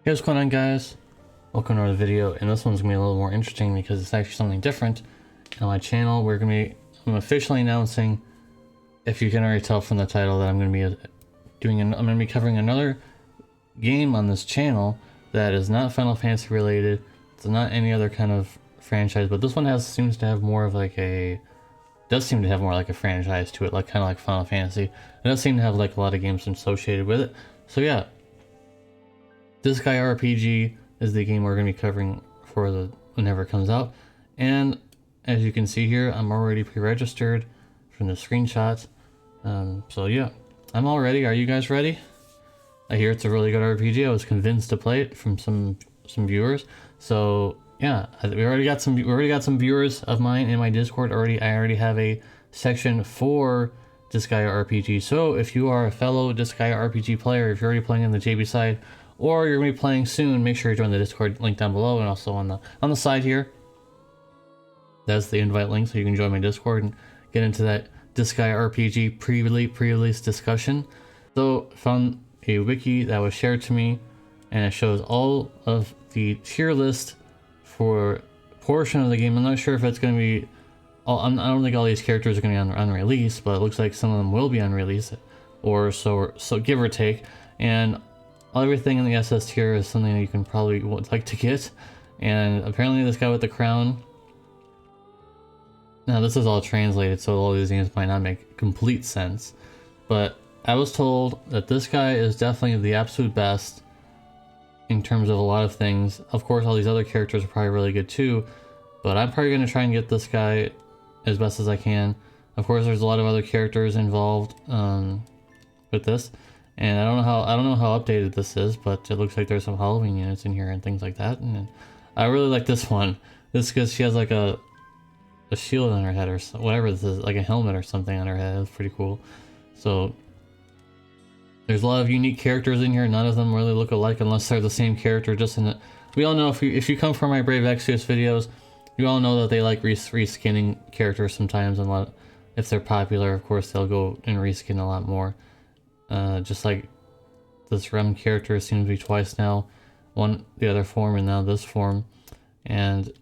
Hey, what's going on, guys? Welcome to another video, and this one's gonna be a little more interesting because it's actually something different. On my channel, I'm officially announcing, if you can already tell from the title, that I'm gonna be I'm gonna be covering another game on this channel that is not Final Fantasy related. It's not any other kind of franchise, but this one seems to have more of like does seem to have more like a franchise to it, like kind of like Final Fantasy. It does seem to have like a lot of games associated with it. So yeah. Disgaea RPG is the game we're going to be covering for whenever it comes out. And as you can see here, I'm already pre-registered from the screenshots. So yeah, I'm all ready. Are you guys ready? I hear it's a really good RPG. I was convinced to play it from some viewers. So yeah, we already got some viewers of mine in my Discord already. I already have a section for Disgaea RPG. So if you are a fellow Disgaea RPG player, if you're already playing on the JB side, or you're gonna be playing soon, make sure you join the Discord link down below, and also on the side here. That's the invite link, so you can join my Discord and get into that Disgaea RPG pre-release discussion. So I found a wiki that was shared to me, and it shows all of the tier list for a portion of the game. I'm not sure if it's gonna be I don't think all these characters are gonna be on release, but it looks like some of them will be on release, or so give or take. And everything in the SS tier is something that you can probably would like to get. And apparently this guy with the crown, now this is all translated, so all these names might not make complete sense, but I was told that this guy is definitely the absolute best in terms of a lot of things. Of course, all these other characters are probably really good too, but I'm probably going to try and get this guy as best as I can. Of course, there's a lot of other characters involved with this. And I don't know how updated this is, but it looks like there's some Halloween units in here and things like that. And I really like this one. This because she has like a shield on her head or whatever this is, like a helmet or something on her head. It's pretty cool. So there's a lot of unique characters in here. None of them really look alike unless they're the same character. Just in it, we all know if you come from my Brave Exvius videos, you all know that they like reskinning characters sometimes, and if they're popular, of course they'll go and reskin a lot more. Just like this Rem character seems to be twice now, the other form and now this form. And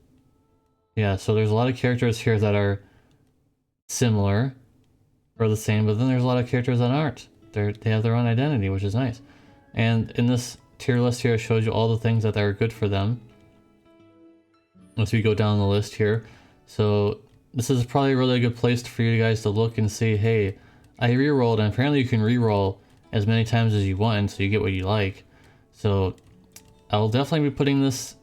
yeah, so there's a lot of characters here that are similar or the same, but then there's a lot of characters that aren't. They have their own identity, which is nice. And in this tier list here, it shows you all the things that are good for them once we go down the list here. So this is probably a really good place for you guys to look and see, hey, I re-rolled, and apparently you can re-roll as many times as you want, so you get what you like. So I'll definitely be putting this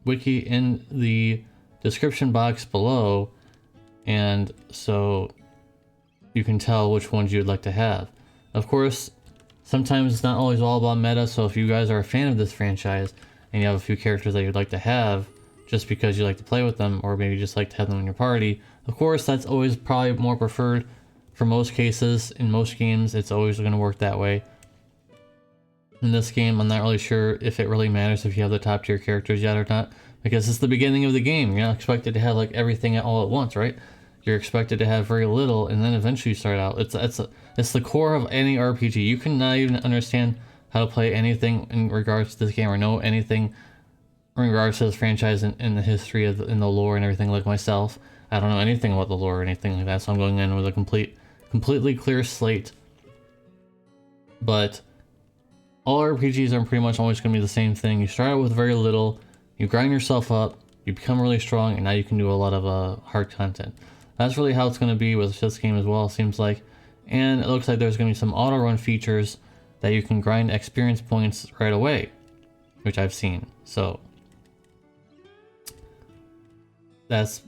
wiki in the description box below, and so you can tell which ones you'd like to have. Of course, sometimes it's not always all about meta, so if you guys are a fan of this franchise and you have a few characters that you'd like to have just because you like to play with them, or maybe just like to have them in your party, of course that's always probably more preferred. For most cases, in most games, it's always going to work that way. In this game, I'm not really sure if it really matters if you have the top tier characters yet or not, because it's the beginning of the game. You're not expected to have like everything all at once, right? You're expected to have very little, and then eventually you start out. It's the core of any RPG. You cannot even understand how to play anything in regards to this game, or know anything in regards to this franchise in the history of in the lore and everything. Like myself, I don't know anything about the lore or anything like that, so I'm going in with a completely clear slate. But all RPGs are pretty much always going to be the same thing. You start out with very little, you grind yourself up, you become really strong, and now you can do a lot of hard content. That's really how it's going to be with this game as well, it seems like. And it looks like there's going to be some auto run features that you can grind experience points right away, which I've seen. So that's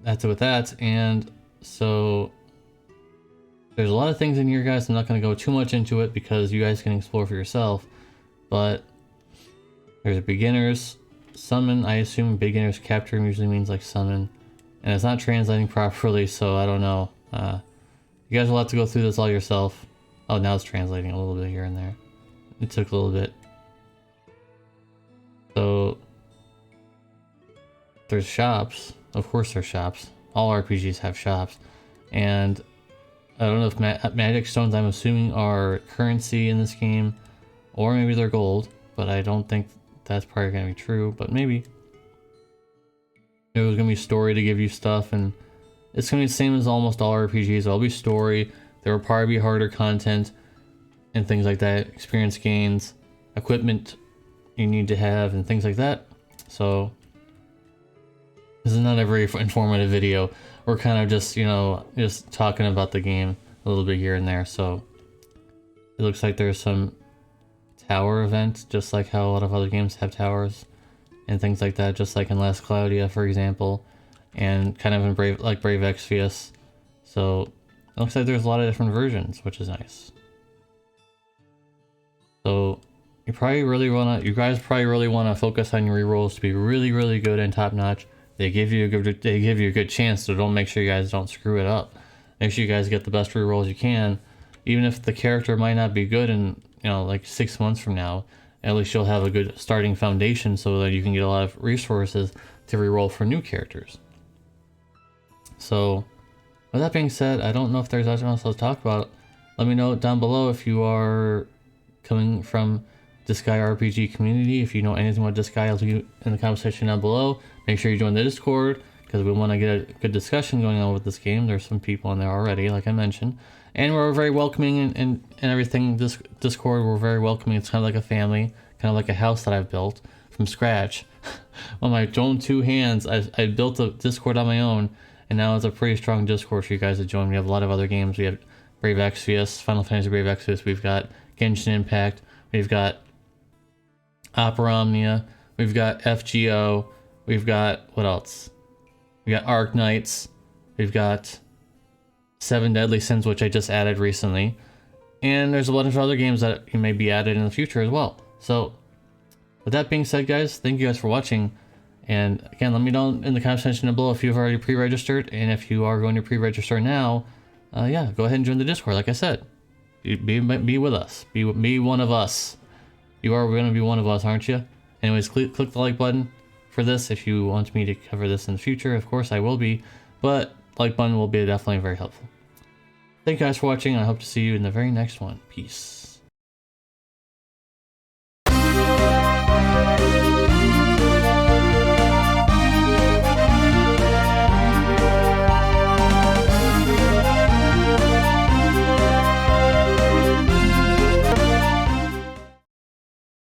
it with that. And so there's a lot of things in here, guys. I'm not going to go too much into it because you guys can explore for yourself. But there's a beginner's summon. I assume beginner's capture usually means like summon. And it's not translating properly, so I don't know. You guys will have to go through this all yourself. Oh, now it's translating a little bit here and there. It took a little bit. So there's shops. Of course there's shops. All RPGs have shops. And I don't know if magic stones, I'm assuming, are currency in this game, or maybe they're gold, but I don't think that's probably gonna be true, but maybe. It was gonna be story to give you stuff, and it's gonna be the same as almost all RPGs. There'll be story, there will probably be harder content, and things like that, experience gains, equipment you need to have, and things like that. So this is not a very informative video. We're kind of just, you know, just talking about the game a little bit here and there. So it looks like there's some tower event, just like how a lot of other games have towers and things like that, just like in Last Claudia, for example, and kind of in Brave Exvius. So it looks like there's a lot of different versions, which is nice. So you guys probably really wanna focus on your rerolls to be really, really good and top notch. They give you a good chance, so don't make sure you guys don't screw it up. Make sure you guys get the best rerolls you can, even if the character might not be good in, you know, like 6 months from now. At least you'll have a good starting foundation so that you can get a lot of resources to reroll for new characters. So with that being said, I don't know if there's anything else to talk about. Let me know down below if you are coming from Disgaea RPG community. If you know anything about Disgaea, leave in the comment section down below. Make sure you join the Discord, because we want to get a good discussion going on with this game. There's some people in there already, like I mentioned. And we're very welcoming and everything. This Discord, we're very welcoming. It's kind of like a family, kind of like a house that I've built from scratch. On my own 2 hands, I built a Discord on my own, and now it's a pretty strong Discord for you guys to join. We have a lot of other games. We have Brave Exvius, Final Fantasy Brave Exvius. We've got Genshin Impact. We've got Opera Omnia. We've got FGO. We've got, what else? We got Arc Knights. We've got 7 Deadly Sins, which I just added recently. And there's a bunch of other games that may be added in the future as well. So, with that being said, guys, thank you guys for watching. And again, let me know in the comment section below if you've already pre-registered. And if you are going to pre-register now, yeah, go ahead and join the Discord, like I said. Be with us. Be one of us. You are going to be one of us, aren't you? Anyways, click the like button for this if you want me to cover this in the future. Of course, I will be. But like button will be definitely very helpful. Thank you guys for watching. I hope to see you in the very next one. Peace.